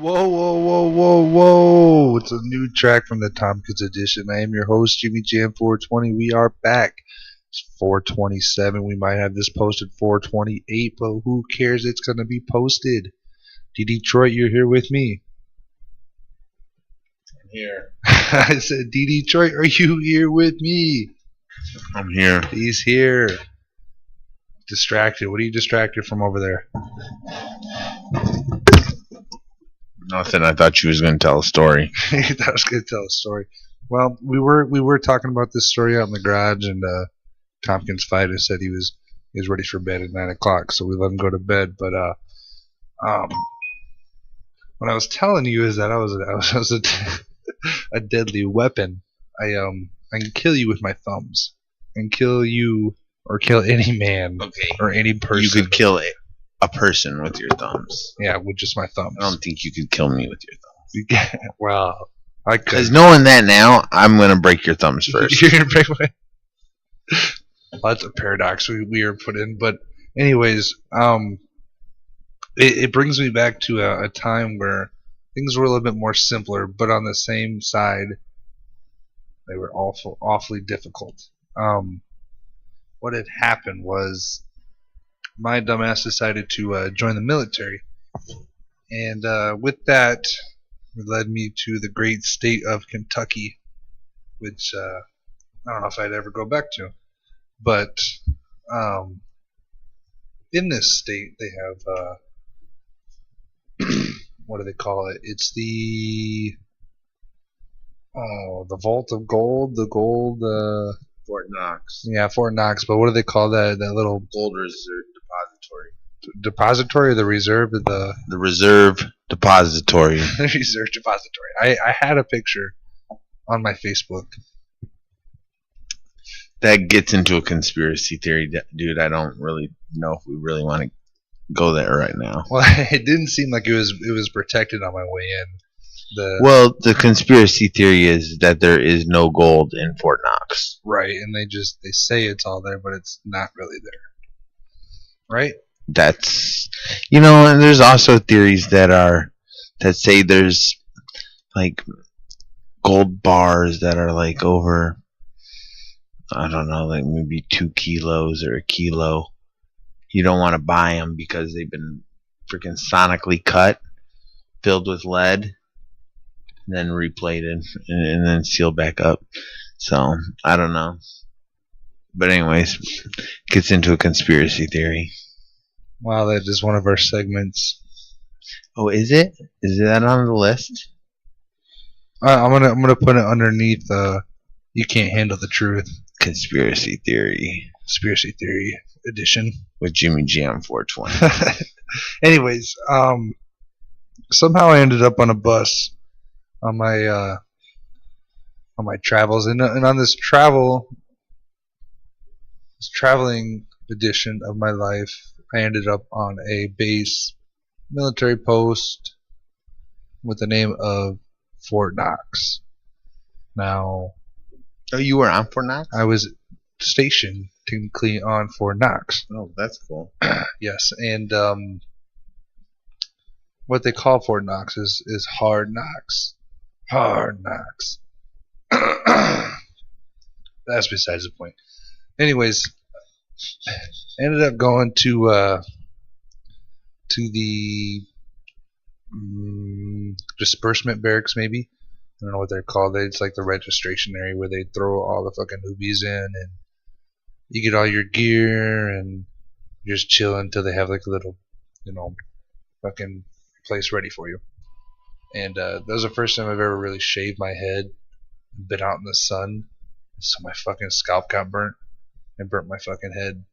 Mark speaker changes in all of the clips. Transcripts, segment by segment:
Speaker 1: Whoa, whoa, whoa, whoa, whoa. It's a new track from the Tompkins edition. I am your host, JimmyJam420. We are back. It's 427. We might have this posted 428, but who cares? It's going to be posted. D Detroit, you're here with me.
Speaker 2: I'm here.
Speaker 1: I said, D Detroit, are you here with me?
Speaker 2: I'm here.
Speaker 1: He's here. Distracted. What are you distracted from over there?
Speaker 2: Nothing. I thought you was going to tell a story.
Speaker 1: I thought I was going to tell a story. Well, we were talking about this story out in the garage, and Tompkins Fighter said he was ready for bed at 9 o'clock, so we let him go to bed. But what I was telling you is that I was a deadly weapon. I can kill you with my thumbs, and kill you or kill any man,
Speaker 2: Okay.
Speaker 1: or any person.
Speaker 2: You could kill a person with your thumbs.
Speaker 1: Yeah, with just my thumbs.
Speaker 2: I don't think you could kill me with your thumbs.
Speaker 1: Well, I could.
Speaker 2: Because knowing that now, I'm going to break your thumbs first.
Speaker 1: You're gonna break my. Well, that's a paradox we are put in, but anyways, it brings me back to a time where things were a little bit more simpler, but on the same side, they were awfully difficult. What had happened was my dumbass decided to join the military, and with that, it led me to the great state of Kentucky, which I don't know if I'd ever go back to. But in this state, they have what do they call it? It's the Vault of Gold, the gold.
Speaker 2: Fort Knox.
Speaker 1: Yeah, Fort Knox. But what do they call that? That little
Speaker 2: Gold Reserve Depository.
Speaker 1: depository, or the reserve, the
Speaker 2: Reserve Depository.
Speaker 1: reserve depository. I had a picture on my Facebook.
Speaker 2: That gets into a conspiracy theory, dude. I don't really know if we really want to go there right now.
Speaker 1: Well, it didn't seem like it was protected on my way in.
Speaker 2: Well, the conspiracy theory is that there is no gold in Fort Knox.
Speaker 1: Right, and they say it's all there, but it's not really there. Right?
Speaker 2: That's, and there's also theories that say there's like gold bars that are like over, I don't know, like maybe 2 kilos or a kilo. You don't want to buy them because they've been freaking sonically cut, filled with lead, and then replated and then sealed back up. So I don't know. But anyways, gets into a conspiracy theory.
Speaker 1: Wow, that is one of our segments.
Speaker 2: Oh, is it? Is that on the list?
Speaker 1: I'm gonna put it underneath. You can't handle the truth.
Speaker 2: Conspiracy theory.
Speaker 1: Conspiracy theory edition
Speaker 2: with JimmyJam420.
Speaker 1: Anyways, somehow I ended up on a bus on my travels, and on this traveling edition of my life, I ended up on a base military post with the name of Fort Knox. Now,
Speaker 2: oh, you were on Fort Knox?
Speaker 1: I was stationed technically on Fort Knox.
Speaker 2: Oh, that's cool.
Speaker 1: Yes, and what they call Fort Knox is Hard Knocks. Hard Knocks. That's besides the point. Anyways, I ended up going to the disbursement barracks, maybe. I don't know what they're called. It's like the registration area where they throw all the fucking newbies in, and you get all your gear, and you're just chilling until they have like a little, fucking place ready for you. And that was the first time I've ever really shaved my head, been out in the sun, so my fucking scalp got burnt and burnt my fucking head.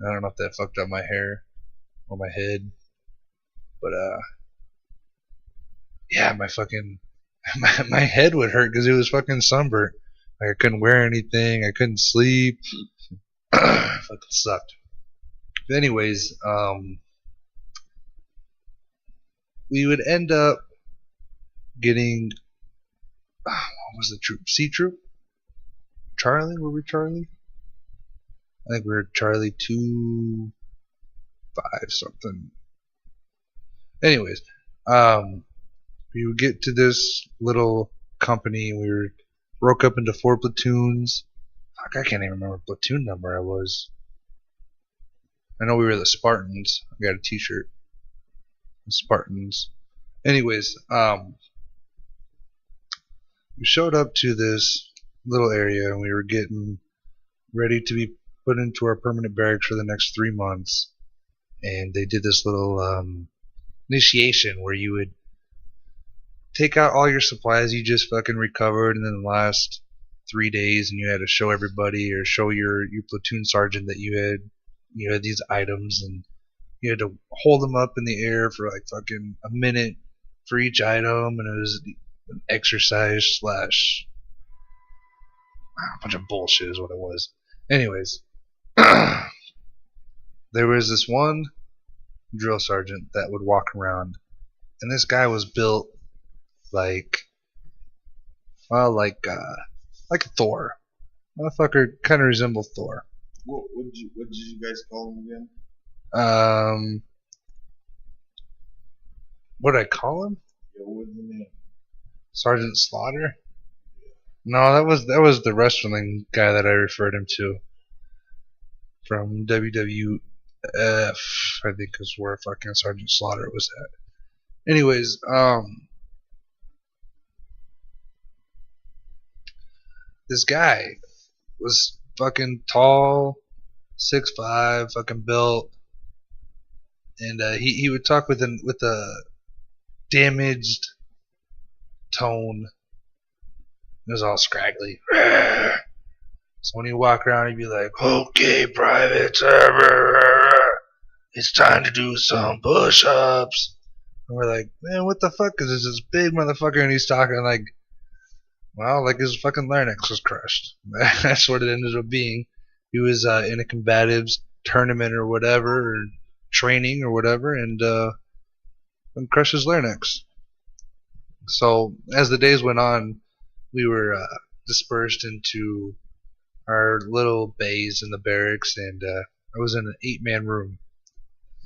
Speaker 1: I don't know if that fucked up my hair or my head, but yeah, my fucking my head would hurt because it was fucking sunburnt. Like I couldn't wear anything, I couldn't sleep. Fucking sucked. But anyways, we would end up getting what was the troop? C troop? Charlie? Were we Charlie? I think we were Charlie 2-5 something. Anyways, we would get to this little company. We were broke up into 4 platoons. Fuck, I can't even remember what platoon number I was. I know we were the Spartans. I got a T-shirt. The Spartans. Anyways, we showed up to this little area and we were getting ready to be put into our permanent barracks for the next 3 months. And they did this little initiation where you would take out all your supplies you just fucking recovered in the last 3 days, and you had to show everybody or show your platoon sergeant that you had these items, and you had to hold them up in the air for like fucking a minute for each item, and it was an exercise slash a bunch of bullshit is what it was. Anyways, there was this one drill sergeant that would walk around, and this guy was built like, well, like Thor. Motherfucker kind of resembled Thor.
Speaker 2: What did you guys call him again?
Speaker 1: What did I call him?
Speaker 2: Yeah, what was the name?
Speaker 1: Sergeant Slaughter? No, that was the wrestling guy that I referred him to from WWF. I think is where fucking Sergeant Slaughter was at. Anyways, this guy was fucking tall, 6'5", fucking built, and he would talk with a damaged tone. It was all scraggly. So when he'd walk around, he'd be like, "Okay, privates, it's time to do some push-ups." And we're like, "Man, what the fuck is this big motherfucker?" And he's talking like, well, like his fucking larynx was crushed. That's what it ended up being. He was in a combatives tournament or whatever, or training or whatever, and crushed his larynx. So as the days went on, we were dispersed into our little bays in the barracks, and I was in an 8-man room.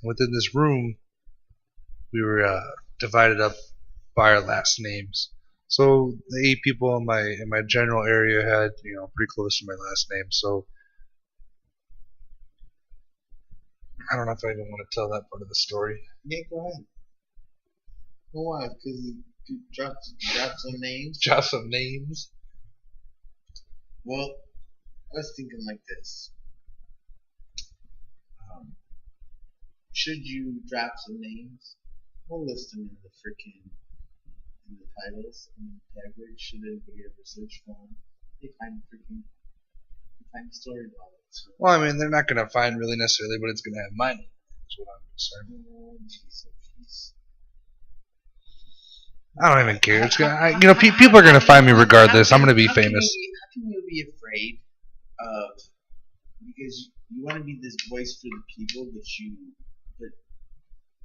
Speaker 1: Within this room, we were divided up by our last names. So the 8 people in my general area had, pretty close to my last name. So I don't know if I even want to tell that part of the story.
Speaker 2: Yeah, go ahead. Why? Because you dropped some names.
Speaker 1: Drop some names.
Speaker 2: Well, I was thinking like this. Should you drop some names, we'll list them in the titles and the tag word. Should anybody ever search for them, they find the story about it. So.
Speaker 1: Well, I mean, they're not going to find really necessarily, but it's going to have my name. That's what I'm concerned.
Speaker 2: Oh, jeez.
Speaker 1: I don't even care. It's gonna, people are going to find me regardless. I'm going to be famous.
Speaker 2: How can you be afraid of? Because you want to be this voice for the people, but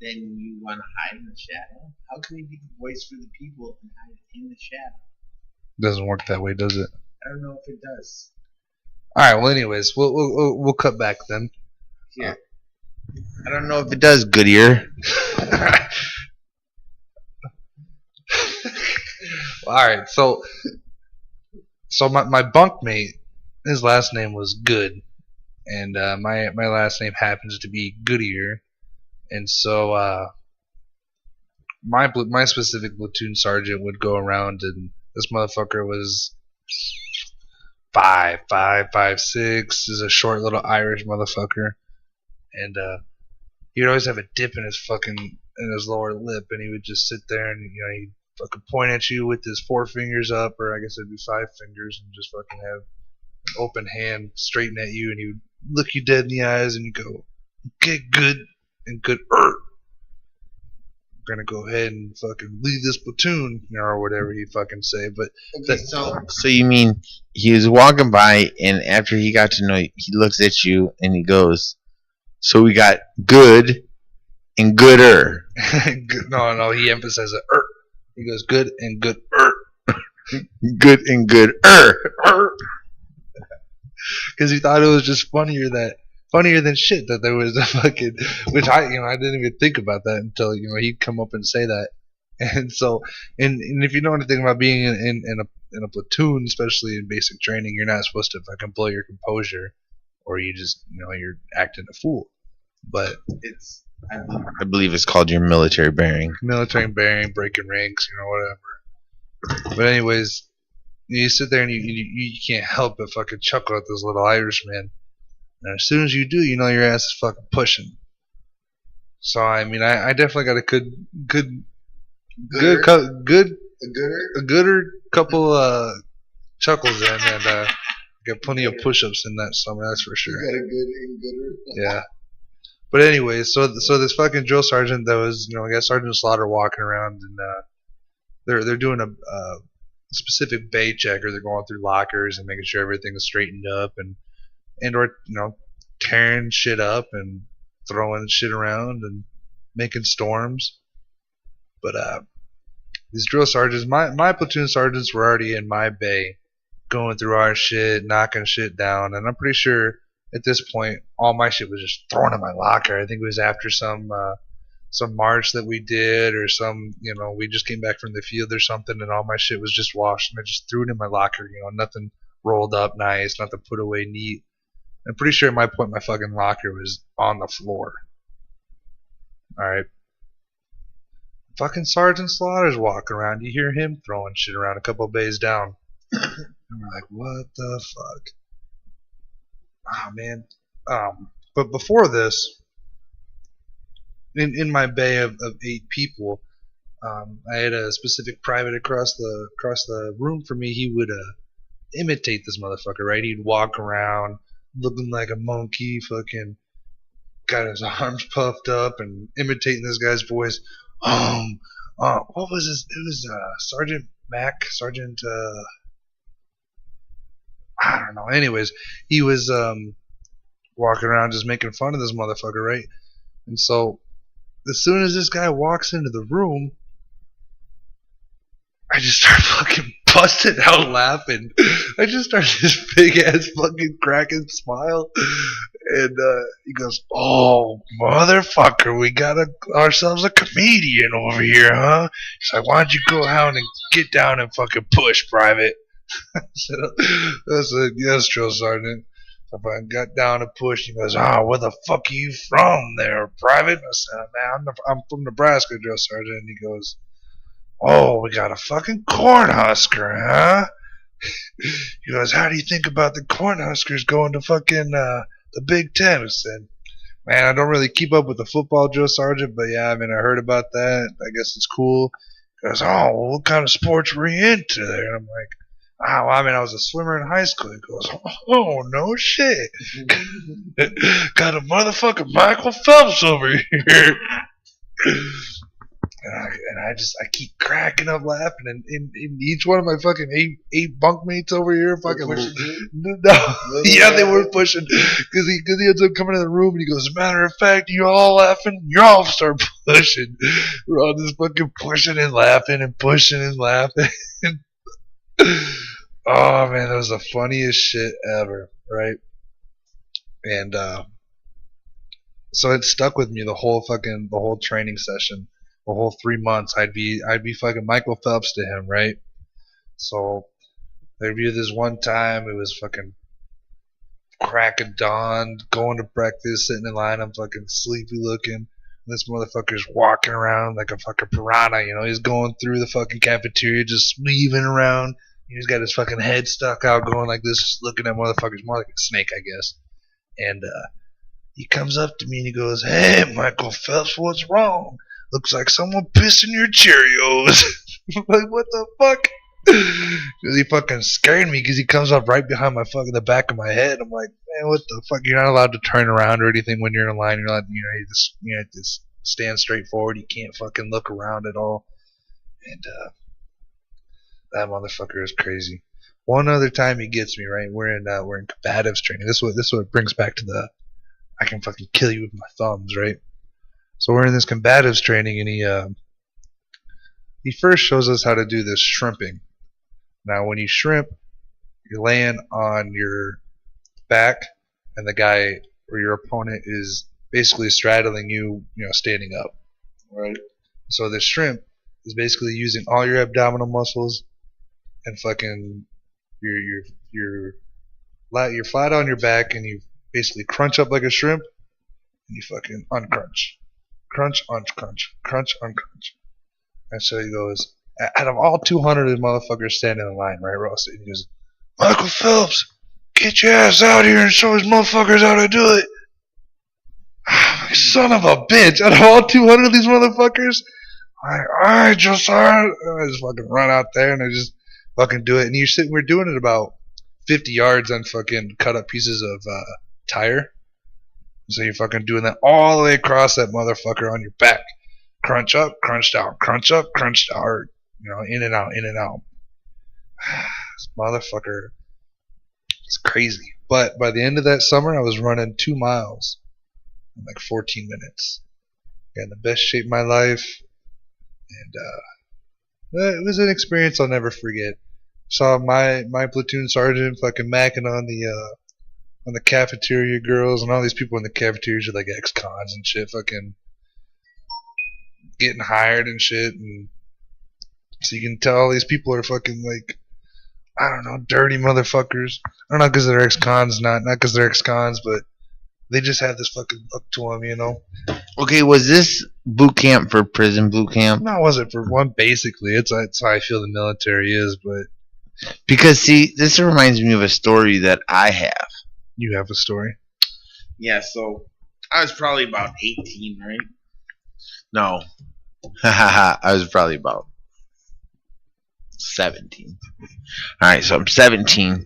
Speaker 2: then you want to hide in the shadow. How can you be the voice for the people and hide in the shadow?
Speaker 1: Doesn't work that way, does it?
Speaker 2: I don't know if it does.
Speaker 1: All right. Well, anyways, we'll cut back then.
Speaker 2: Here. I don't know if it does, Goodyear.
Speaker 1: All right. So my bunkmate, his last name was Good, and my last name happens to be Goodyear, and so my specific platoon sergeant would go around, and this motherfucker was 5'6", is a short little Irish motherfucker, and he would always have a dip in his lower lip, and he would just sit there and he'd fucking point at you with his 4 fingers up, or I guess it'd be 5 fingers, and just fucking have an open hand straighten at you, and he would look you dead in the eyes, and you go, "Okay, good and good. We're gonna go ahead and fucking leave this platoon," or whatever he fucking say. But
Speaker 2: okay, so you mean he was walking by, and after he got to know you, he looks at you and he goes, "So we got good and gooder."
Speaker 1: No, he emphasizes it. He goes good and good.
Speaker 2: Good and good.
Speaker 1: Because he thought it was just funnier than shit that there was a fucking, which I didn't even think about that until he'd come up and say that. And so, and if you know anything about being in a platoon, especially in basic training, you're not supposed to fucking blow your composure, or you just you're acting a fool. But it's
Speaker 2: I believe it's called your military bearing.
Speaker 1: Military bearing, breaking ranks, whatever. But anyways, you sit there and you can't help but fucking chuckle at this little Irishman. And as soon as you do, your ass is fucking pushing. So I mean, I definitely got a gooder couple chuckles in, and got plenty of push-ups in that summer. That's for sure. You got a good and gooder. Yeah. But anyways, so this fucking drill sergeant that was, I got Sergeant Slaughter walking around, and they're doing a specific bay check, or they're going through lockers and making sure everything is straightened up, and or tearing shit up and throwing shit around and making storms. But these drill sergeants, my platoon sergeants were already in my bay, going through our shit, knocking shit down, and I'm pretty sure at this point all my shit was just thrown in my locker. I think it was after some march that we did, or we just came back from the field or something, and all my shit was just washed, and I just threw it in my locker. Nothing rolled up nice, nothing put away neat. I'm pretty sure at my point my fucking locker was on the floor. Alright. Fucking Sergeant Slaughter's walking around. You hear him throwing shit around a couple bays down. And we're like, what the fuck? Oh, man. But before this, in my bay of 8 people, I had a specific private across the room for me. He would imitate this motherfucker, right? He'd walk around looking like a monkey, fucking got his arms puffed up and imitating this guy's voice. What was his? It was Sergeant Mac, Sergeant. I don't know. Anyways, he was walking around just making fun of this motherfucker, right? And so, as soon as this guy walks into the room, I just start fucking busting out laughing. I just start this big ass fucking cracking smile, and he goes, "Oh, motherfucker, we got ourselves a comedian over here, huh?" He's like, "Why don't you go out and get down and fucking push, Private?" I said, "Yes, Drill Sergeant." So I got down and pushed. He goes, "Oh, where the fuck are you from there, Private?" I said, "Man, I'm from Nebraska, Drill Sergeant." And he goes, "Oh, we got a fucking Cornhusker, huh?" He goes, "How do you think about the Cornhuskers going to fucking the Big Ten?" I said, "Man, I don't really keep up with the football, Drill Sergeant, but yeah, I mean, I heard about that. I guess it's cool." He goes, "Oh, well, what kind of sports were you into there?" And I'm like, "Oh, well, I mean, I was a swimmer in high school." He goes, "Oh, no shit. Got a motherfucking Michael Phelps over here." And I keep cracking up laughing, and in each one of my fucking eight bunkmates over here fucking no, yeah, they were pushing, because he ends up coming in the room and he goes, "As a matter of fact, you all laughing, you all start pushing." We're all just fucking pushing and laughing and pushing and laughing. Oh man, that was the funniest shit ever, right? And so it stuck with me the whole training session. The whole 3 months, I'd be fucking Michael Phelps to him, right? So there'd be this one time, it was fucking crack of dawn, going to breakfast, sitting in line, I'm fucking sleepy looking. And this motherfucker's walking around like a fucking piranha, he's going through the fucking cafeteria, just weaving around. He's got his fucking head stuck out, going like this, just looking at motherfuckers, more like a snake, I guess. And he comes up to me and he goes, "Hey, Michael Phelps, what's wrong? Looks like someone pissed in your Cheerios." I'm like, what the fuck? Because he fucking scared me, because he comes up right behind the back of my head. I'm like, man, what the fuck? You're not allowed to turn around or anything when you're in line. You're not, you have to stand straight forward. You can't fucking look around at all. And that motherfucker is crazy. One other time he gets me, right? We're in combatives training. This is what brings back to the I can fucking kill you with my thumbs, right? So we're in this combatives training, and he first shows us how to do this shrimping. Now, when you shrimp, you're laying on your back, and the guy or your opponent is basically straddling you, standing up, right? So the shrimp is basically using all your abdominal muscles and fucking your you're flat on your back and you basically crunch up like a shrimp and you fucking uncrunch, crunch, uncrunch, crunch, uncrunch. And so he goes, out of all 200 of the motherfuckers standing in line, right, Ross? And he goes, Michael Phelps, get your ass out here and show these motherfuckers how to do it. Son of a bitch! Out of all 200 of these motherfuckers, I just fucking run out there and I just fucking do it. And we're doing it about 50 yards on fucking cut up pieces of tire. So you're fucking doing that all the way across that motherfucker on your back. Crunch up, crunch down, crunch up, crunch down, or, in and out, in and out. This motherfucker is crazy. But by the end of that summer, I was running 2 miles in like 14 minutes. Got in the best shape of my life. And it was an experience I'll never forget. Saw my platoon sergeant fucking macking on the cafeteria girls, and all these people in the cafeterias are like ex-cons and shit, fucking getting hired and shit. And so you can tell all these people are fucking like, I don't know, dirty motherfuckers. I don't know, because they're ex-cons, not because they're ex-cons, but they just have this fucking look to them,
Speaker 2: Okay, was this boot camp for prison boot camp?
Speaker 1: No, it wasn't for one, basically. It's how I feel the military is, but...
Speaker 2: Because, see, this reminds me of a story that I have.
Speaker 1: You have a story?
Speaker 2: Yeah, so I was probably about 18, right? No. I was probably about 17. Alright, so I'm 17.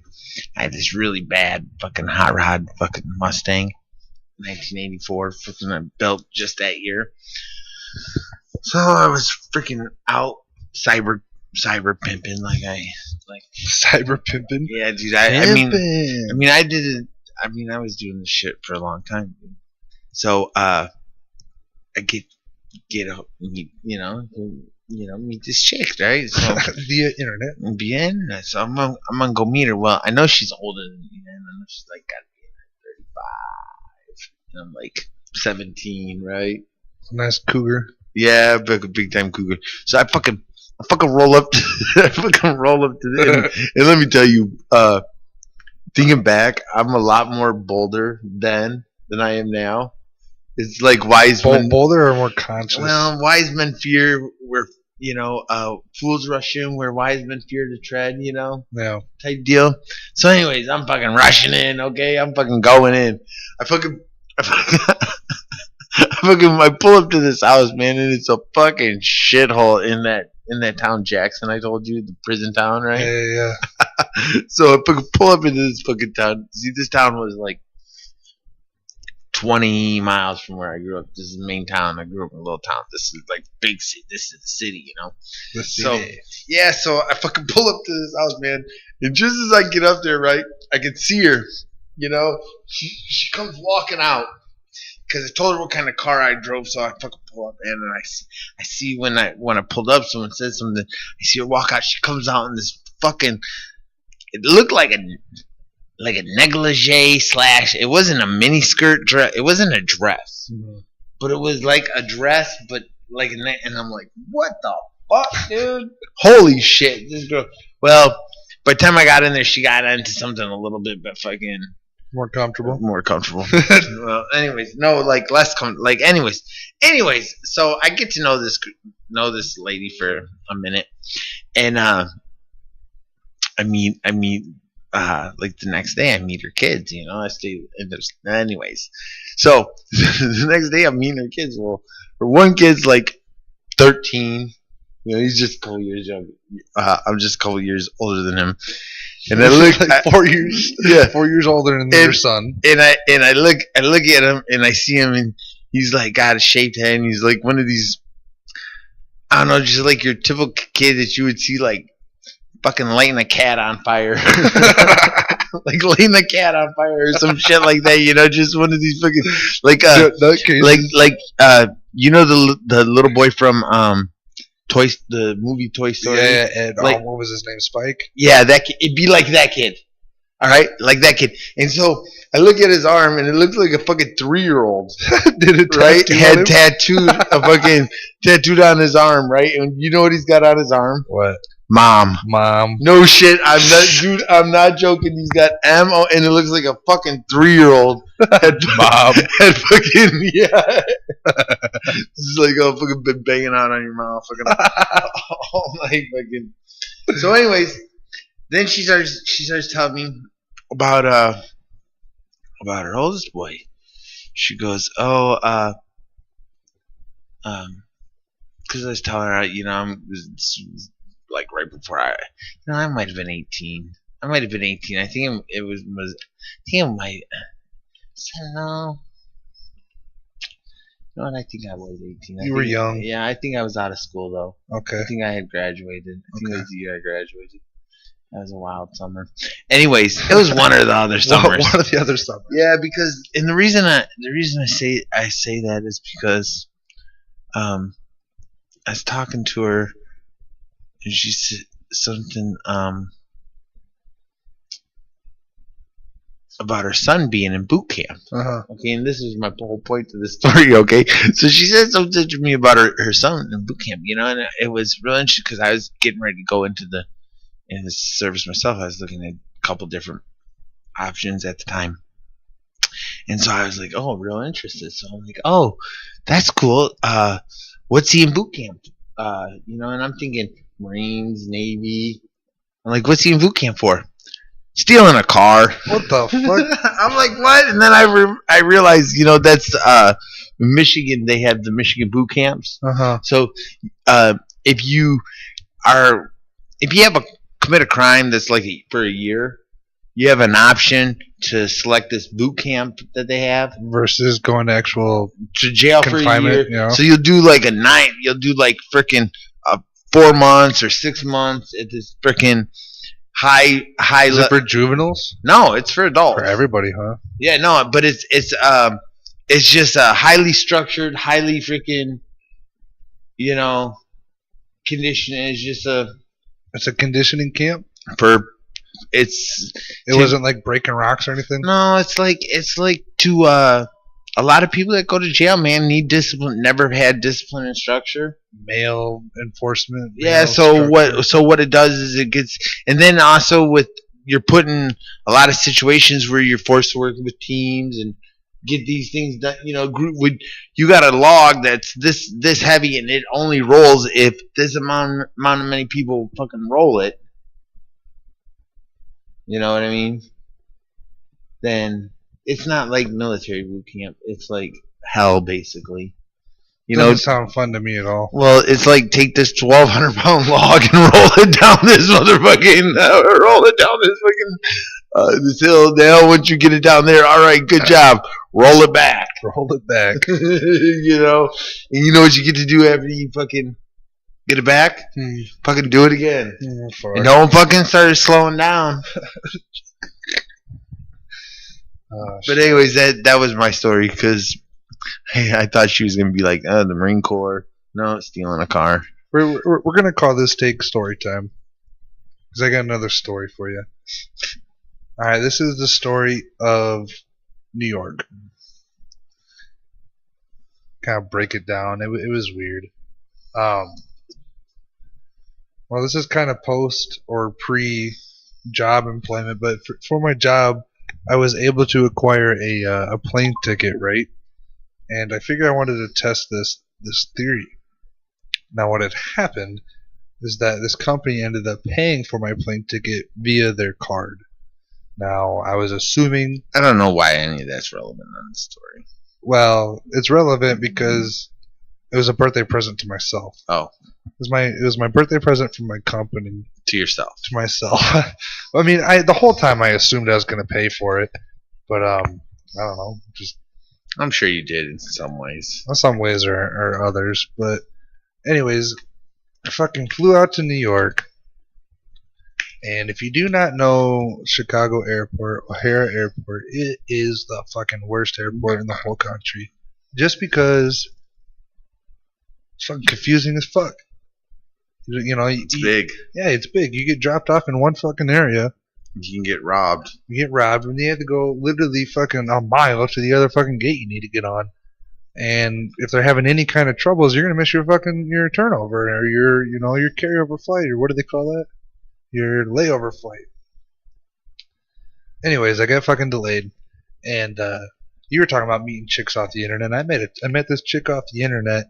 Speaker 2: I had this really bad fucking hot rod fucking Mustang. 1984, fucking built just that year. So I was freaking out cyber pimping like
Speaker 1: cyber pimping.
Speaker 2: Yeah, dude. I mean, I did it. I mean, I was doing this shit for a long time. Dude. So I get meet this chick, right? So
Speaker 1: via internet.
Speaker 2: So I'm gonna go meet her. Well, I know she's older than me, man. I know she's like gotta be in her 35. And I'm like 17, right?
Speaker 1: Nice cougar.
Speaker 2: Yeah, big time cougar. So I fucking roll up to, them. And let me tell you, thinking back, I'm a lot more bolder then than I am now. It's like wise men.
Speaker 1: Bolder or more conscious?
Speaker 2: Well, wise men fear where, fools rush in where wise men fear to tread,
Speaker 1: Yeah.
Speaker 2: Type deal. So anyways, I'm fucking rushing in, okay? I'm fucking going in. I pull up to this house, man, and it's a fucking shithole in that town, Jackson. I told you, the prison town, right?
Speaker 1: Yeah.
Speaker 2: So I pull up into this fucking town. See, this town was like 20 miles from where I grew up. This is the main town. I grew up in a little town. This is like big city. This is the city,
Speaker 1: The city.
Speaker 2: So I fucking pull up to this house, man, and just as I get up there, right, I can see her. She comes walking out because I told her what kind of car I drove, so I fucking pull up, and I see when I pulled up, someone said something. I see her walk out. She comes out in this fucking. It looked like a negligee / it wasn't a mini skirt dress. It wasn't a dress, but it was like a dress, but like and I'm like, what the fuck, dude? Holy shit, this girl. Well, by the time I got in there, she got into something a little bit, but fucking.
Speaker 1: More comfortable.
Speaker 2: Well, anyways, no, like less like anyways, so I get to know this lady for a minute, and I meet like the next day I meet her kids. I stay in those anyways. So the next day I'm meeting her kids. Well, her one kid's like 13. He's just a couple years younger. I'm just a couple years older than him. And I look
Speaker 1: like 4 years. Yeah, 4 years older than your son.
Speaker 2: And I look at him and I see him and he's like got a shaved head and he's like one of these, I don't know, just like your typical kid that you would see like fucking lighting a cat on fire. Like lighting a cat on fire or some shit like that, just one of these fucking like the little boy from the movie Toy Story.
Speaker 1: Yeah, and what was his name? Spike.
Speaker 2: Yeah, that kid, it'd be like that kid. All right, like that kid. And so I look at his arm, and it looks like a fucking 3-year-old.
Speaker 1: Did it
Speaker 2: Right?
Speaker 1: tattoo on
Speaker 2: Had
Speaker 1: him?
Speaker 2: tattooed a fucking tattooed on his arm, right? And you know what he's got on his arm?
Speaker 1: What?
Speaker 2: Mom.
Speaker 1: Mom.
Speaker 2: No shit. I'm not, dude. I'm not joking. He's got M-O, and it looks like a fucking 3-year-old.
Speaker 1: Mom.
Speaker 2: Had fucking yeah. It's like fucking been banging out on your mouth, fucking all night, fucking. So, anyways, then she starts telling me about her oldest boy. She goes, because I was telling her, it's like right before I might have been 18. I might have been 18. I think it was. I think it might. I don't know. You know what? I think I was 18.
Speaker 1: You were young.
Speaker 2: Yeah, I think I was out of school though.
Speaker 1: Okay.
Speaker 2: I think I had graduated. I think it was the year I graduated. That was a wild summer. Anyways, it was one of the other summers.
Speaker 1: One of the other summers.
Speaker 2: Yeah, because the reason I say that is because I was talking to her and she said something about her son being in boot camp.
Speaker 1: Uh-huh.
Speaker 2: Okay, and this is my whole point to this story. Okay, so she said something to me about her son in boot camp. And it was real interesting because I was getting ready to go into the service myself. I was looking at a couple different options at the time, and so I was like, "Oh, real interested." So I'm like, "Oh, that's cool. What's he in boot camp?" And I'm thinking Marines, Navy. I'm like, "What's he in boot camp for?" Stealing a car.
Speaker 1: What the fuck?
Speaker 2: I'm like, what? And then I realized, that's Michigan. They have the Michigan boot camps.
Speaker 1: Uh-huh.
Speaker 2: So if you commit a crime that's like for a year, you have an option to select this boot camp that they have
Speaker 1: versus going to
Speaker 2: jail for a year.
Speaker 1: You know?
Speaker 2: So you'll do like you'll do like freaking 4 months or 6 months at this freaking high.
Speaker 1: Is it for juveniles?
Speaker 2: No, it's for adults.
Speaker 1: For everybody, huh?
Speaker 2: Yeah, no, but it's just a highly structured, highly freaking, conditioning. It's just
Speaker 1: it's a conditioning camp.
Speaker 2: It
Speaker 1: wasn't like breaking rocks or anything.
Speaker 2: No, it's like to a lot of people that go to jail, man, need discipline. Never had discipline and structure.
Speaker 1: Male enforcement.
Speaker 2: Yeah. So what it does is it gets, and then also you're put in a lot of situations where you're forced to work with teams and get these things done. You got a log that's this heavy and it only rolls if this amount of many people fucking roll it. You know what I mean? Then it's not like military boot camp. It's like hell, basically.
Speaker 1: Doesn't sound fun to me at all.
Speaker 2: Well, it's like take this 1,200-pound log and roll it down this motherfucking, this hill. Now, once you get it down there, all right, good job. Roll it back.
Speaker 1: Roll it back.
Speaker 2: And you know what you get to do after you fucking get it back? Fucking do it again. And no one fucking started slowing down. But anyways, that was my story because I thought she was gonna be like, the Marine Corps. No, stealing a car.
Speaker 1: We're gonna call this take story time because I got another story for you. All right, this is the story of New York. Kind of break it down. It was weird. Well, this is kind of post or pre-job employment, but for my job, I was able to acquire a plane ticket, right? And I figured I wanted to test this theory. Now, what had happened is that this company ended up paying for my plane ticket via their card. Now, I was assuming...
Speaker 2: I don't know why any of that's relevant on this story.
Speaker 1: Well, it's relevant because it was a birthday present to myself.
Speaker 2: Oh.
Speaker 1: It was my birthday present from my company.
Speaker 2: To yourself.
Speaker 1: To myself. I mean, the whole time I assumed I was going to pay for it. But, I don't know.
Speaker 2: I'm sure you did in some ways.
Speaker 1: In some ways or others. But, anyways, I fucking flew out to New York. And if you do not know Chicago Airport, O'Hare Airport, it is the fucking worst airport in the whole country. Just because it's fucking confusing as fuck.
Speaker 2: It's big.
Speaker 1: Yeah, it's big. You get dropped off in one fucking area,
Speaker 2: You can get robbed.
Speaker 1: You get robbed, and you have to go literally fucking a mile to the other fucking gate you need to get on. And if they're having any kind of troubles, you're gonna miss your turnover or your carryover flight, or what do they call that? Your layover flight. Anyways, I got fucking delayed, and you were talking about meeting chicks off the internet. I met this chick off the internet,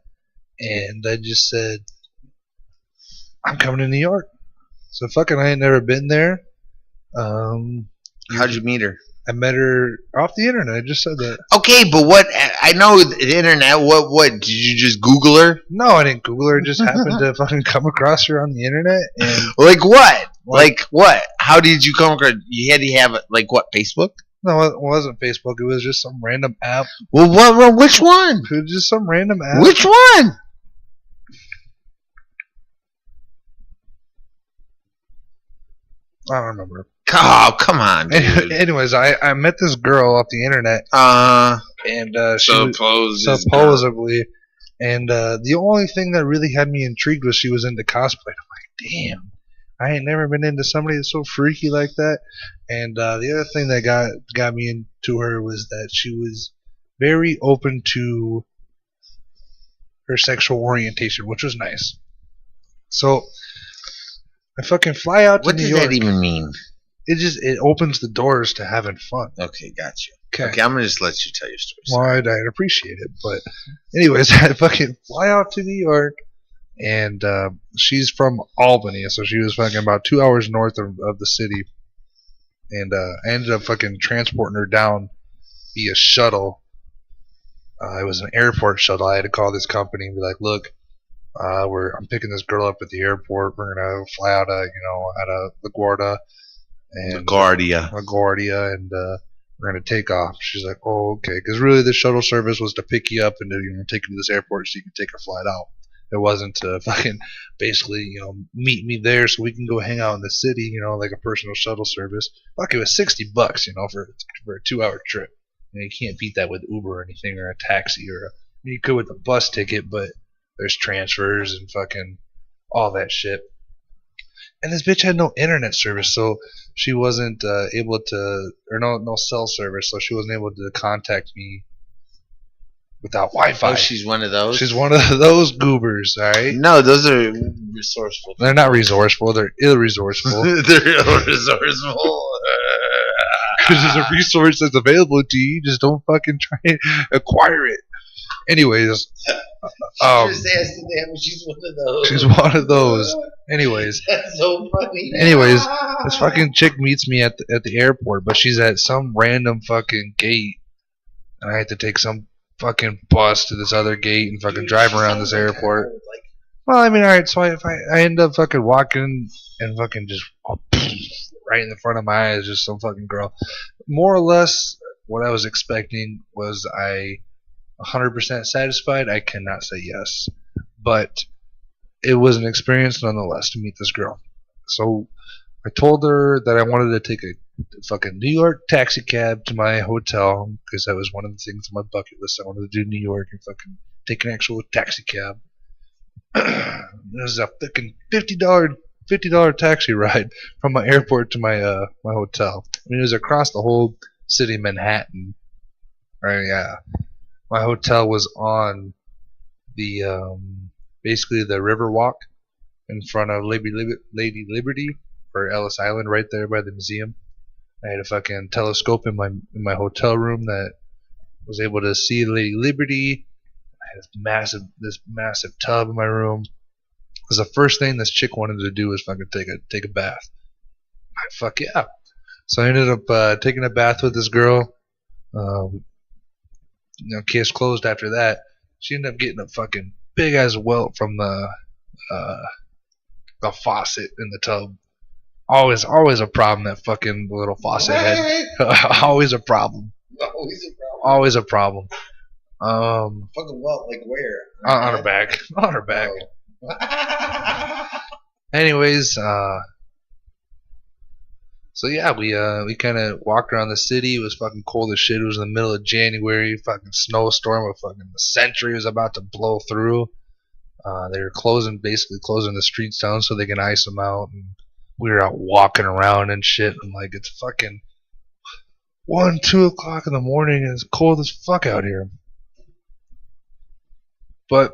Speaker 1: and I just said, I'm coming to New York. So fucking, I ain't never been there.
Speaker 2: How'd you meet her?
Speaker 1: I met her off the internet. I just said that.
Speaker 2: Okay, but what? I know the internet. What? Did you just Google her?
Speaker 1: No, I didn't Google her. I just happened to fucking come across her on the internet. And
Speaker 2: like what? Like what? How did you come across? You had to have like what? Facebook?
Speaker 1: No, it wasn't Facebook. It was just some random app.
Speaker 2: Well, what? Which one?
Speaker 1: It was just some random app.
Speaker 2: Which one?
Speaker 1: I don't remember.
Speaker 2: Oh, come on, dude.
Speaker 1: Anyways, I met this girl off the internet. And she supposedly. And the only thing that really had me intrigued was she was into cosplay. I'm like, damn, I ain't never been into somebody that's so freaky like that. And the other thing that got me into her was that she was very open to her sexual orientation, which was nice. So I fucking fly out to New York.
Speaker 2: What does that even mean?
Speaker 1: It opens the doors to having fun.
Speaker 2: Okay, got you. Okay, I'm gonna just let you tell your story.
Speaker 1: Well, I'd appreciate it, but anyways, I fucking fly out to New York, and she's from Albany, so she was fucking about 2 hours north of the city, and I ended up fucking transporting her down via shuttle. It was an airport shuttle. I had to call this company and be like, look, I'm picking this girl up at the airport. We're gonna fly out of LaGuardia. And LaGuardia, and we're gonna take off. She's like, oh, okay, because really the shuttle service was to pick you up and to take you to this airport so you can take a flight out. It wasn't to fucking basically meet me there so we can go hang out in the city, like a personal shuttle service. Fuck, it was $60, for a 2-hour trip. You can't beat that with Uber or anything, or a taxi, or you could with a bus ticket, but there's transfers and fucking all that shit. And this bitch had no internet service, so she wasn't able to, or no cell service, so she wasn't able to contact me without Wi-Fi.
Speaker 2: Oh, she's one of those?
Speaker 1: She's one of those goobers, alright?
Speaker 2: No, those are resourceful.
Speaker 1: They're not resourceful, they're ill-resourceful.
Speaker 2: They're ill-resourceful.
Speaker 1: Because there's a resource that's available to you, you just don't fucking try and acquire it. Anyways,
Speaker 2: she's one of those.
Speaker 1: She's one of those. Anyways,
Speaker 2: that's so funny.
Speaker 1: Anyways, this fucking chick meets me at the airport, but she's at some random fucking gate, and I had to take some fucking bus to this other gate and fucking drive around this airport. Well, I mean, alright, so I end up fucking walking and fucking just right in the front of my eyes, just some fucking girl. More or less, what I was expecting was 100% satisfied. I cannot say yes, but it was an experience nonetheless to meet this girl. So I told her that I wanted to take a fucking New York taxi cab to my hotel, because that was one of the things on my bucket list. I wanted to do New York and fucking take an actual taxi cab. It was a fucking $50 taxi ride from my airport to my my hotel. I mean, it was across the whole city of Manhattan. Right? Yeah. My hotel was on the basically the Riverwalk in front of Lady Liberty, or Ellis Island, right there by the museum. I had a fucking telescope in my hotel room that was able to see Lady Liberty. I had this massive tub in my room. It was the first thing this chick wanted to do was fucking take a bath. Fuck yeah! So I ended up taking a bath with this girl. Case closed after that. She ended up getting a fucking big ass welt from the faucet in the tub. Always a problem, that fucking little faucet head. Always a problem. Always a problem.
Speaker 2: Fucking welt, like where?
Speaker 1: On her back. On her back. Anyways, so yeah, we kind of walked around the city. It was fucking cold as shit. It was in the middle of January. Fucking snowstorm. The century was about to blow through. They were basically closing the streets down so they can ice them out. And we were out walking around and shit. I'm like, it's fucking 1, 2 o'clock in the morning and it's cold as fuck out here. But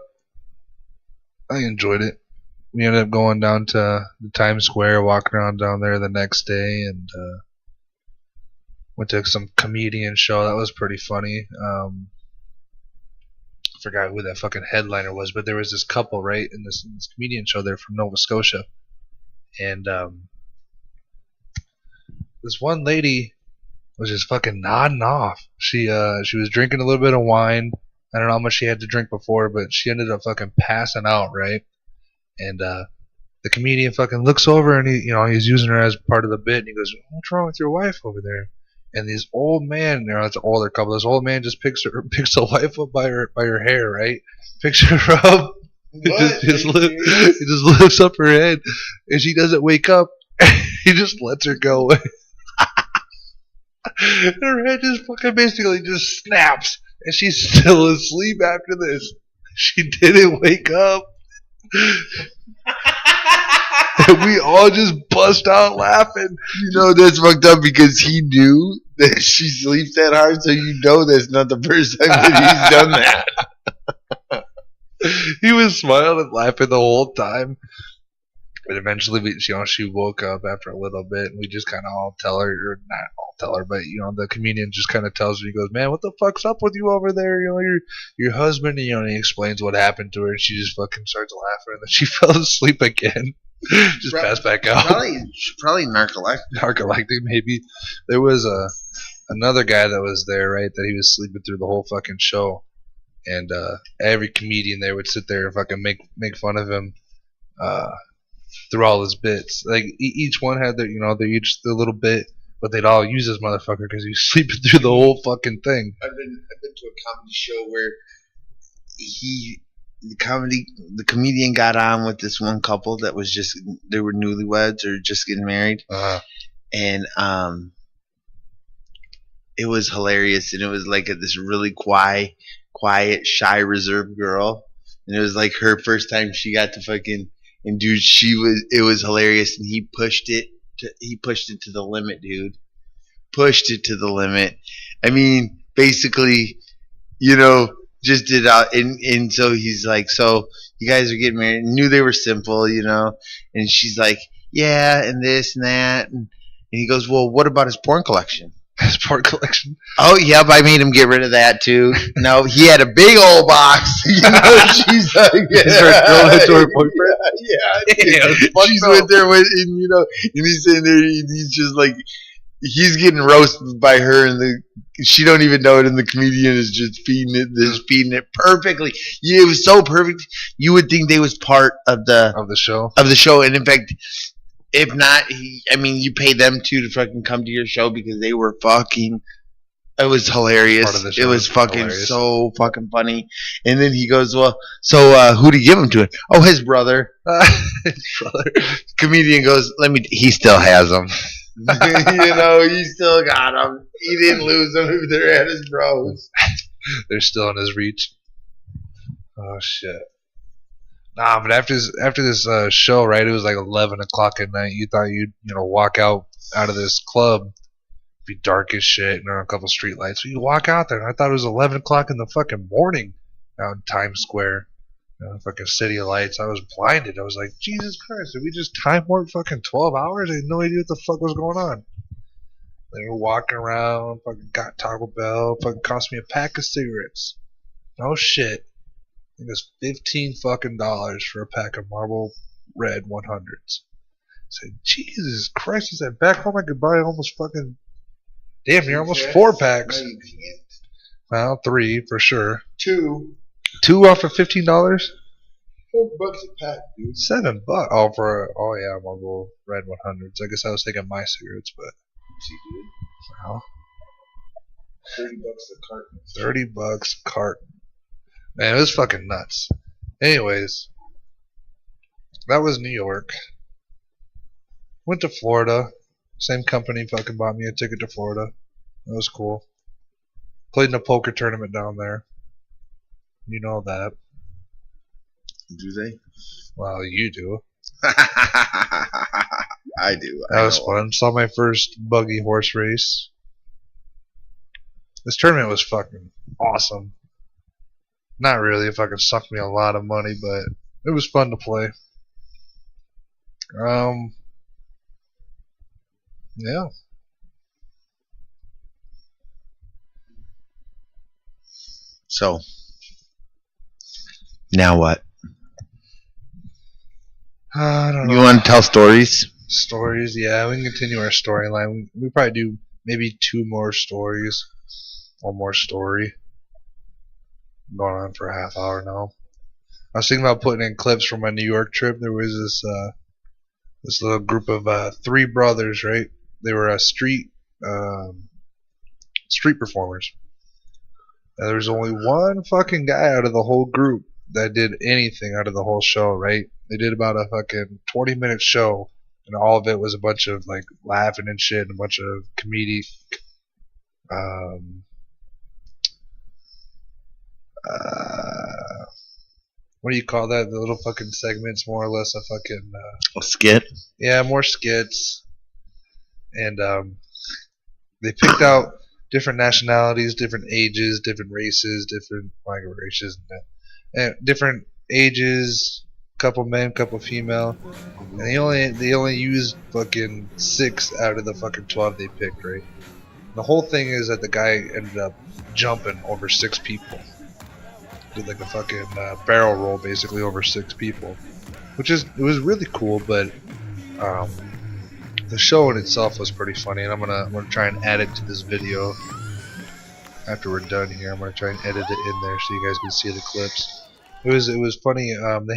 Speaker 1: I enjoyed it. We ended up going down to the Times Square, walking around down there the next day, and went to some comedian show. That was pretty funny. I forgot who that fucking headliner was, but there was this couple, right, in this comedian show. They're from Nova Scotia. And this one lady was just fucking nodding off. She was drinking a little bit of wine. I don't know how much she had to drink before, but she ended up fucking passing out, right? And the comedian fucking looks over and he's using her as part of the bit, and he goes, "What's wrong with your wife over there?" And this old man, it's an older couple. This old man just picks the wife up by her hair, right? Picks her up. What? He just lifts up her head, and she doesn't wake up. He just lets her go. Her head just fucking basically just snaps, and she's still asleep after this. She didn't wake up. And we all just bust out laughing.
Speaker 2: You know that's fucked up because he knew that she sleeps that hard, so you know that's not the first time that he's done that.
Speaker 1: He was smiling and laughing the whole time. But eventually, she woke up after a little bit, and we just kind of all tell her, or not all tell her, but the comedian just kind of tells her. He goes, "Man, what the fuck's up with you over there? Your husband." And he explains what happened to her, and she just fucking starts laughing, and then she fell asleep again. Just passed back out.
Speaker 2: Probably narcoleptic.
Speaker 1: Narcoleptic, maybe. There was another guy that was there, right? That he was sleeping through the whole fucking show, and every comedian there would sit there and fucking make fun of him. Through all his bits, like each one had their their little bit, but they'd all use this motherfucker because he's sleeping through the whole fucking thing.
Speaker 2: I've been to a comedy show where the comedian got on with this one couple that was they were newlyweds or just getting married, and it was hilarious, and it was like this really quiet, shy, reserved girl, and it was like her first time she got to fucking. And dude, it was hilarious, and he pushed it to the limit, dude. Pushed it to the limit. I mean, basically, just did out, and so he's like, "So you guys are getting married?" And knew they were simple, And she's like, "Yeah," and this and that, and he goes, "Well, what about his porn collection?"
Speaker 1: His porn collection.
Speaker 2: Oh, yep, I made him get rid of that too. No, he had a big old box. She's like, her boyfriend. Yeah. She's went there with, and he's sitting there, and he's just like, he's getting roasted by her, and she don't even know it, and the comedian is just feeding it perfectly. Yeah, it was so perfect. You would think they was part of the
Speaker 1: show,
Speaker 2: and in fact. If not, you pay them to fucking come to your show because they were fucking. It was hilarious. It was fucking hilarious. So fucking funny. And then he goes, "Well, so who'd he give him to?" "Oh, his brother." His brother. Comedian goes, he still has them. He still got them. He didn't lose them. They're at his bros.
Speaker 1: They're still in his reach. Oh shit. Nah, but after this show, right? It was like 11 o'clock at night. You thought you'd walk out of this club, be dark as shit, and there are a couple street lights. So you walk out there, and I thought it was 11 o'clock in the fucking morning out in Times Square, fucking city of lights. I was blinded. I was like, Jesus Christ, did we just time warp fucking 12 hours? I had no idea what the fuck was going on. They were walking around, fucking got Taco Bell, fucking cost me a pack of cigarettes. No shit. I think it was $15 fucking for a pack of Marlboro Red 100s. I said, Jesus Christ, is that back home I could buy almost fucking damn near almost 4 packs. No, you can't. Well, 3 for sure.
Speaker 2: 2
Speaker 1: off for $15?
Speaker 2: $4 a pack, dude.
Speaker 1: $7. Oh yeah, Marlboro Red 100s. I guess I was thinking my cigarettes, but
Speaker 2: see, dude.
Speaker 1: Well,
Speaker 2: $30 a carton.
Speaker 1: $30 a carton. Man, it was fucking nuts. Anyways, that was New York. Went to Florida. Same company fucking bought me a ticket to Florida. That was cool. Played in a poker tournament down there. You know that.
Speaker 2: Do they?
Speaker 1: Well, you do.
Speaker 2: I do.
Speaker 1: That was fun. Saw my first buggy horse race. This tournament was fucking awesome. Not really. It fucking sucked me a lot of money, but it was fun to play. Yeah.
Speaker 2: So, now what?
Speaker 1: I don't know.
Speaker 2: You want to tell stories?
Speaker 1: Stories, yeah. We can continue our storyline. We probably do maybe 2 more stories. 1 more story. Going on for a half hour now. I was thinking about putting in clips from my New York trip. There was this little group of 3 brothers, right? They were street performers. And there was only one fucking guy out of the whole group that did anything out of the whole show, right? They did about a fucking 20-minute show, and all of it was a bunch of like laughing and shit, and a bunch of comedic what do you call that? The little fucking segments, more or less a fucking
Speaker 2: a skit.
Speaker 1: Yeah, more skits. And they picked out different nationalities, different ages, different races, different races, and different ages. Couple men, couple female, and they only used fucking 6 out of the fucking 12 they picked, right? And the whole thing is that the guy ended up jumping over 6 people. Did like a fucking barrel roll basically over 6 people, it was really cool, but the show in itself was pretty funny, and I'm gonna try and add it to this video after we're done here. I'm gonna try and edit it in there so you guys can see the clips. It was funny. They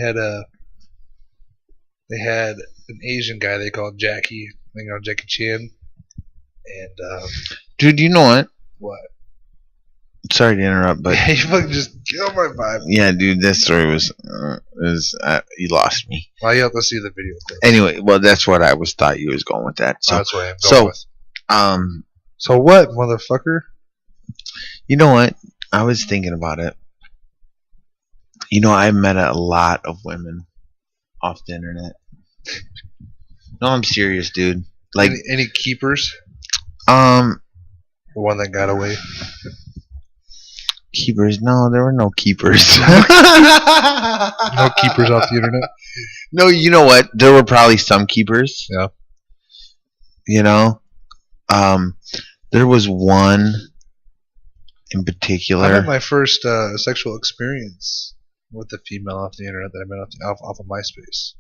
Speaker 1: had an Asian guy they called Jackie, Jackie Chan, and
Speaker 2: dude, you know what?
Speaker 1: What?
Speaker 2: Sorry to interrupt, but
Speaker 1: you fucking just killed my vibe.
Speaker 2: Yeah, dude, that story was you lost me.
Speaker 1: Well, you have to see the video first.
Speaker 2: Anyway, well, that's what I thought you was going with that. So
Speaker 1: that's what I'm going with. So what, motherfucker?
Speaker 2: You know what? I was thinking about it. I met a lot of women off the internet. No, I'm serious, dude. Like
Speaker 1: any keepers?
Speaker 2: The
Speaker 1: one that got away.
Speaker 2: Keepers? No, there were no keepers.
Speaker 1: No keepers off the internet?
Speaker 2: No, you know what? There were probably some keepers.
Speaker 1: Yeah.
Speaker 2: There was one in particular.
Speaker 1: I had my first sexual experience with a female off the internet that I met off of MySpace.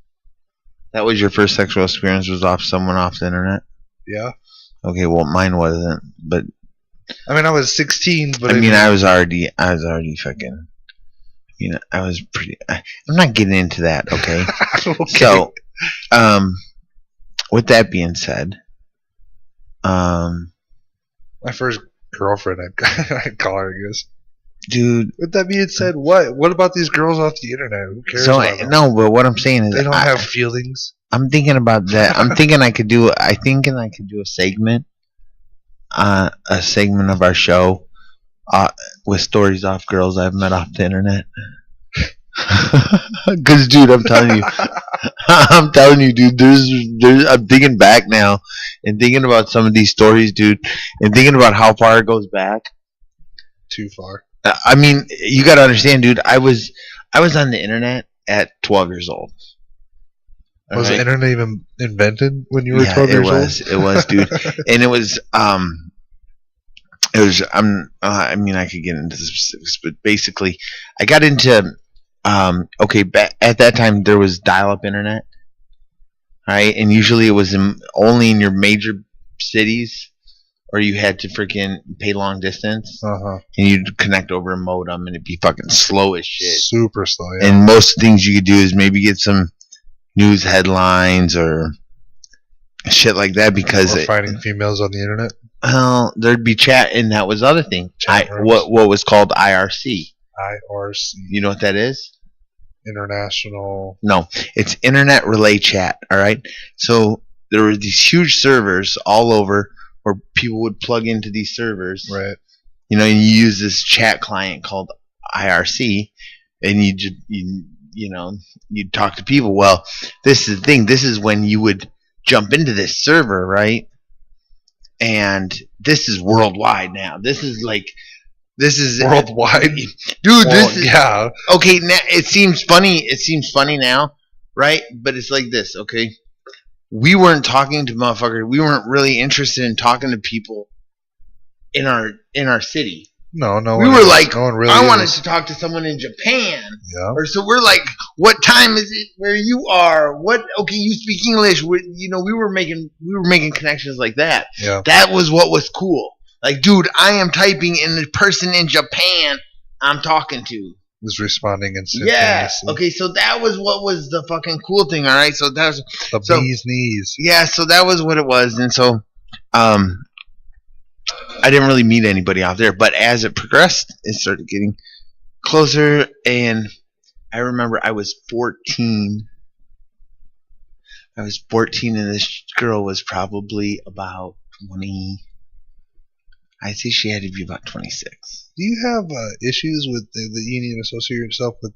Speaker 2: That was your first sexual experience, was off someone off the internet?
Speaker 1: Yeah.
Speaker 2: Okay, well, mine wasn't, but
Speaker 1: I was 16, but
Speaker 2: I was already fucking. I was pretty. I'm not getting into that, okay?
Speaker 1: Okay.
Speaker 2: So, with that being said,
Speaker 1: my first girlfriend, I'd call her, I guess.
Speaker 2: Dude.
Speaker 1: With that being said, what about these girls off the internet? Who cares?
Speaker 2: So no, but what I'm saying is
Speaker 1: they don't have feelings.
Speaker 2: I'm thinking about that. I'm thinking I could do a segment. A segment of our show with stories off girls I've met off the internet. Because, dude, I'm telling you, dude. I'm thinking back now and thinking about some of these stories, dude, and thinking about how far it goes back.
Speaker 1: Too far.
Speaker 2: You gotta understand, dude. I was on the internet at 12 years old.
Speaker 1: Was the internet even invented when you were 12 years old?
Speaker 2: It was, dude. And it was, I could get into the specifics, but basically, I got into, at that time, there was dial-up internet, right? And usually it was only in your major cities, or you had to freaking pay long distance, and you'd connect over a modem, and it'd be fucking slow as shit.
Speaker 1: Super slow, yeah.
Speaker 2: And most things you could do is maybe get some news headlines or shit like that, because
Speaker 1: finding females on the internet.
Speaker 2: Well, there'd be chat, and that was the other thing. What was called IRC.
Speaker 1: IRC.
Speaker 2: You know what that is?
Speaker 1: International.
Speaker 2: No, it's Internet Relay Chat. All right. So there were these huge servers all over where people would plug into these servers.
Speaker 1: Right.
Speaker 2: And you use this chat client called IRC, and you'd talk to people. Well, this is the thing. This is when you would jump into this server, right? And this is worldwide now. This is
Speaker 1: Worldwide,
Speaker 2: dude. This is
Speaker 1: yeah.
Speaker 2: okay. Now it seems funny. It seems funny now, right? But it's like this, okay? We weren't talking to motherfuckers. We weren't really interested in talking to people in our city.
Speaker 1: No,
Speaker 2: we were like,
Speaker 1: no one really
Speaker 2: I wanted to talk to someone in Japan.
Speaker 1: Yeah.
Speaker 2: Or so we're like, what time is it where you are? What? Okay, you speak English. We were making connections like that.
Speaker 1: Yeah.
Speaker 2: That was what was cool. Like, dude, I am typing and the person in Japan I'm talking to
Speaker 1: was responding instantaneously.
Speaker 2: Yeah. Okay, so that was what was the fucking cool thing. All right, so that was
Speaker 1: the bee's knees.
Speaker 2: Yeah, so that was what it was, and so I didn't really meet anybody out there, but as it progressed, it started getting closer, and I remember I was 14. And this girl was probably about 20. I'd say she had to be about 26.
Speaker 1: Do you have issues with that you need to associate yourself with?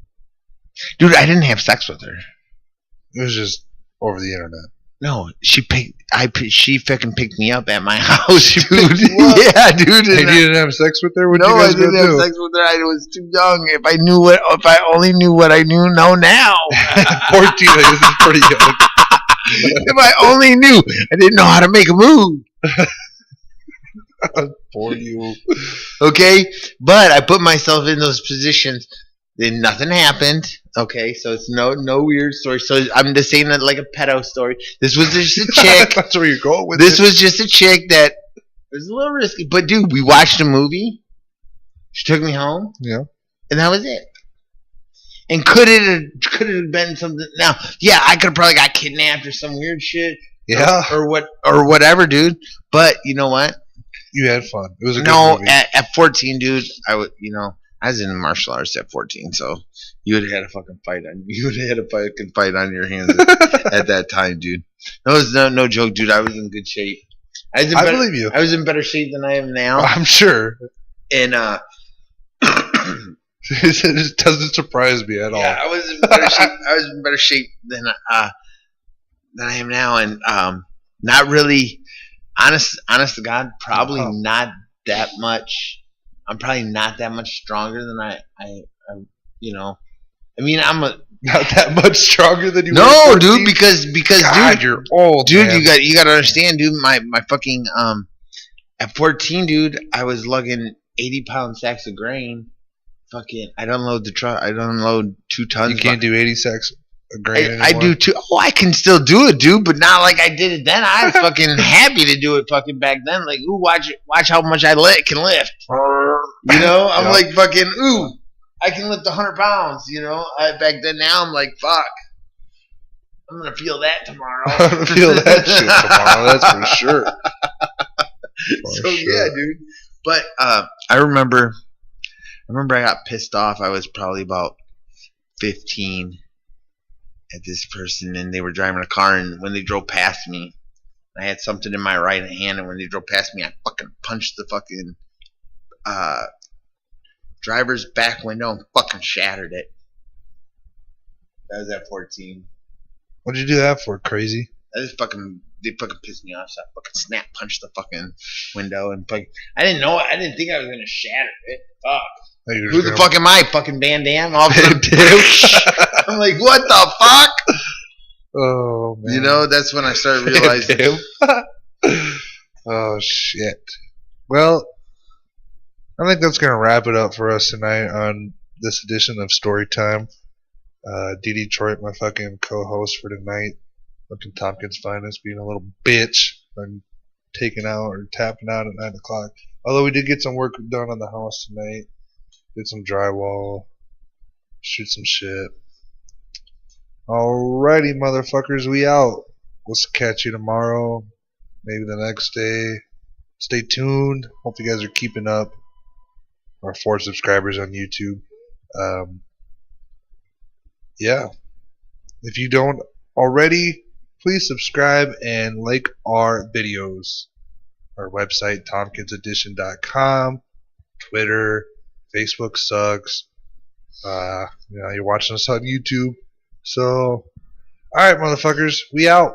Speaker 2: Dude, I didn't have sex with her.
Speaker 1: It was just over the internet.
Speaker 2: No, she fucking picked me up at my house, dude. Yeah, dude.
Speaker 1: And you didn't have sex with her?
Speaker 2: No, I didn't have sex with her. I was too young. If I only knew what I know now.
Speaker 1: 14, this is pretty young.
Speaker 2: If I only knew, I didn't know how to make a move.
Speaker 1: For you.
Speaker 2: Okay, but I put myself in those positions. Then nothing happened. Okay, so it's no weird story. So I'm just saying that like a pedo story. This was just a chick.
Speaker 1: That's where you're going with
Speaker 2: this. Was just a chick that was a little risky. But dude, we watched a movie. She took me home.
Speaker 1: Yeah.
Speaker 2: And that was it. And could it have been something? Now, yeah, I could have probably got kidnapped or some weird shit.
Speaker 1: Yeah.
Speaker 2: Or whatever, dude. But you know what?
Speaker 1: You had fun. It was a good movie.
Speaker 2: At 14, dude, I was in martial arts at 14, so you would have had a fucking fight on your hands at that time, dude. No, it's no joke, dude. I was in good shape. I
Speaker 1: believe you.
Speaker 2: I was in better shape than I am now.
Speaker 1: I'm sure.
Speaker 2: And
Speaker 1: it doesn't surprise me at all.
Speaker 2: Yeah, I was in better shape. I was in better shape than I am now, and not really. Honest to God, probably not that much. I'm probably not that much stronger than I I mean, I'm not
Speaker 1: that much stronger than you.
Speaker 2: No, dude, because
Speaker 1: God,
Speaker 2: dude,
Speaker 1: you're old,
Speaker 2: dude.
Speaker 1: Man.
Speaker 2: You got to understand, dude. My fucking at 14, dude, I was lugging 80-pound sacks of grain. Fucking, I don't load the truck. I don't load 2 tons.
Speaker 1: You can't do 80 sacks of grain anymore.
Speaker 2: I do too. Oh, I can still do it, dude, but not like I did it then. I was fucking happy to do it fucking back then. Like, ooh, watch how much I can lift. You know, I'm like fucking, ooh, I can lift 100 pounds. You know, back then. Now I'm like, fuck, I'm gonna feel that tomorrow.
Speaker 1: I'm gonna feel that shit tomorrow. That's for sure.
Speaker 2: Yeah, dude. But I remember I got pissed off. I was probably about 15 at this person, and they were driving a car, and when they drove past me, I had something in my right hand, and when they drove past me, I fucking punched the fucking driver's back window and fucking shattered it. That was at 14.
Speaker 1: What'd you do that for, crazy?
Speaker 2: They fucking pissed me off, so I fucking snap punched the fucking window, and fucking, I didn't think I was gonna shatter it. Fuck. Who the fuck am I? Fucking Van Damme? All of a sudden, I'm like, what the fuck?
Speaker 1: Oh, man.
Speaker 2: You know, that's when I started realizing.
Speaker 1: Oh, shit. Well, I think that's going to wrap it up for us tonight on this edition of Storytime. D. Detroit, my fucking co-host for tonight. Fucking Tompkins' finest, being a little bitch and tapping out at 9 o'clock. Although we did get some work done on the house tonight. Did some drywall. Shoot some shit. Alrighty, motherfuckers, we out. We'll catch you tomorrow. Maybe the next day. Stay tuned. Hope you guys are keeping up. Our 4 subscribers on YouTube. Yeah. If you don't already, please subscribe and like our videos. Our website, TompkinsEdition.com. Twitter. Facebook sucks. You're watching us on YouTube. So, alright, motherfuckers. We out.